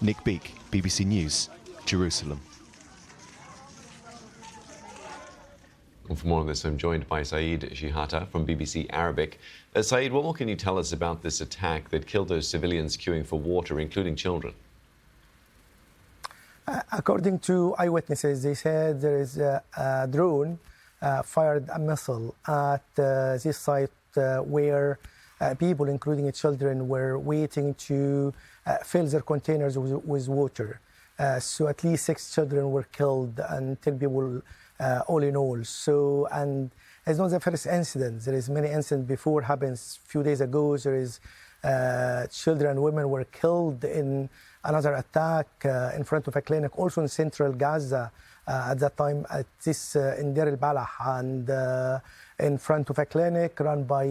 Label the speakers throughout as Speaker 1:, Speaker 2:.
Speaker 1: Nick Beak, BBC News, Jerusalem.
Speaker 2: And for more on this, I'm joined by Saeed Shehata from BBC Arabic. Saeed, what more can you tell us about this attack that killed those civilians queuing for water, including children?
Speaker 3: According to eyewitnesses, they said there is a drone fired a missile at this site where people, including children, were waiting to fill their containers with water. So at least 6 children were killed and 10 people all in all. So, and it's not the first incident. There is many incidents before happens. A few days ago, there is children and women were killed in another attack in front of a clinic, also in central Gaza at that time, at this in Deir al-Balah, and in front of a clinic run by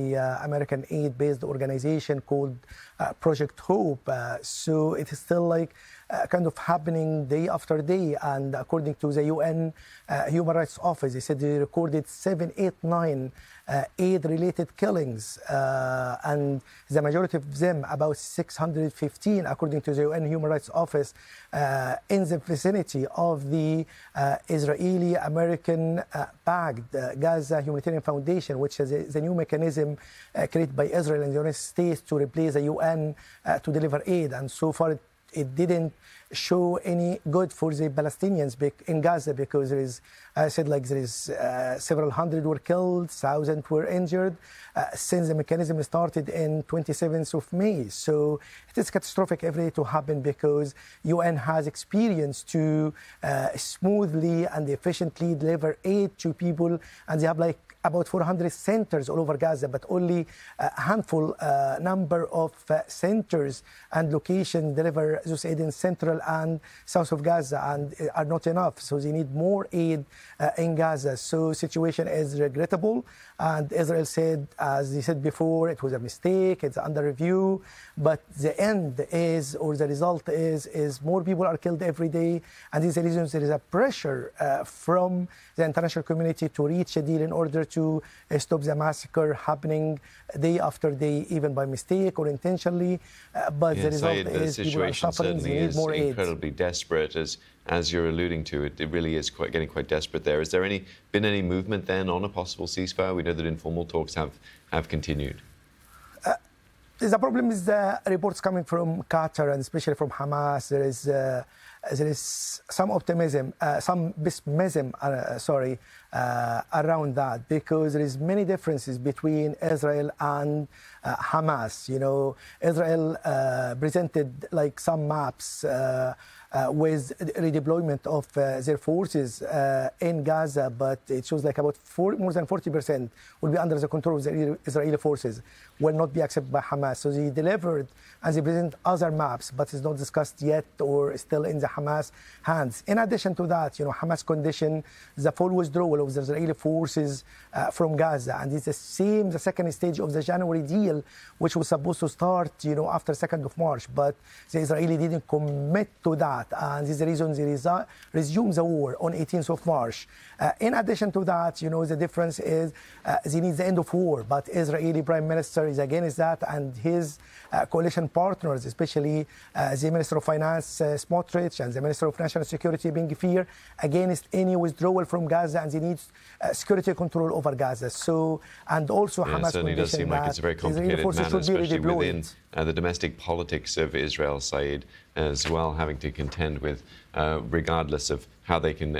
Speaker 3: American aid-based organization called Project Hope. So it is still like kind of happening day after day. And according to the UN Human Rights Office, they said they recorded 789 aid-related killings, and the majority of them, about 615, according to the UN Human Rights Office, in the vicinity of the Israeli-American backed Gaza Humanitarian Foundation, which is the new mechanism created by Israel and the United States to replace the UN to deliver aid. And so far, it didn't show any good for the Palestinians in Gaza, because there is, I said, like there is several hundred were killed, thousands were injured since the mechanism started in 27th of May. So it is catastrophic every day to happen, because UN has experience to smoothly and efficiently deliver aid to people, and they have like about 400 centers all over Gaza, but only a handful number of centers and locations deliver those aid in central and south of Gaza, and are not enough. So they need more aid in Gaza. So situation is regrettable. And Israel said, as they said before, it was a mistake, it's under review. But the end is, or the result is more people are killed every day. And this is the reason there is a pressure from the international community to reach a deal in order to stop the massacre happening day after day, even by mistake or intentionally. But the result is people are suffering, they need more aid.
Speaker 2: Incredibly desperate, as you're alluding to. It really is getting quite desperate there. Is there been any movement then on a possible ceasefire? We know that informal talks have continued.
Speaker 3: The problem is the reports coming from Qatar, and especially from Hamas. There is some optimism, some pessimism, around that, because there is many differences between Israel and Hamas. You know, Israel presented like some maps with redeployment of their forces in Gaza, but it shows like about more than 40% will be under the control of the Israeli forces, will not be accepted by Hamas. So they delivered and they present other maps, but it's not discussed yet or still in the Hamas hands. In addition to that, you know, Hamas conditioned the full withdrawal of the Israeli forces from Gaza, and it's the second stage of the January deal, which was supposed to start, you know, after 2nd of March, but the Israeli didn't commit to that. And this is the reason they resumed the war on 18th of March. In addition to that, you know, the difference is they need the end of war, but Israeli Prime Minister is against that, and his coalition partners, especially the Minister of Finance, Smotrich, and the Minister of National Security, Ben Gvir, against any withdrawal from Gaza, and they need security control over Gaza. So, and also Hamas
Speaker 2: certainly does seem like it's a very complicated matter, especially within the domestic politics of Israel, Saeed, as well, having to contend with, regardless of how they can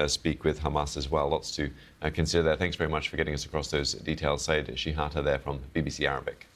Speaker 2: speak with Hamas as well. Lots to consider there. Thanks very much for getting us across those details. Saeed Shehata there from BBC Arabic.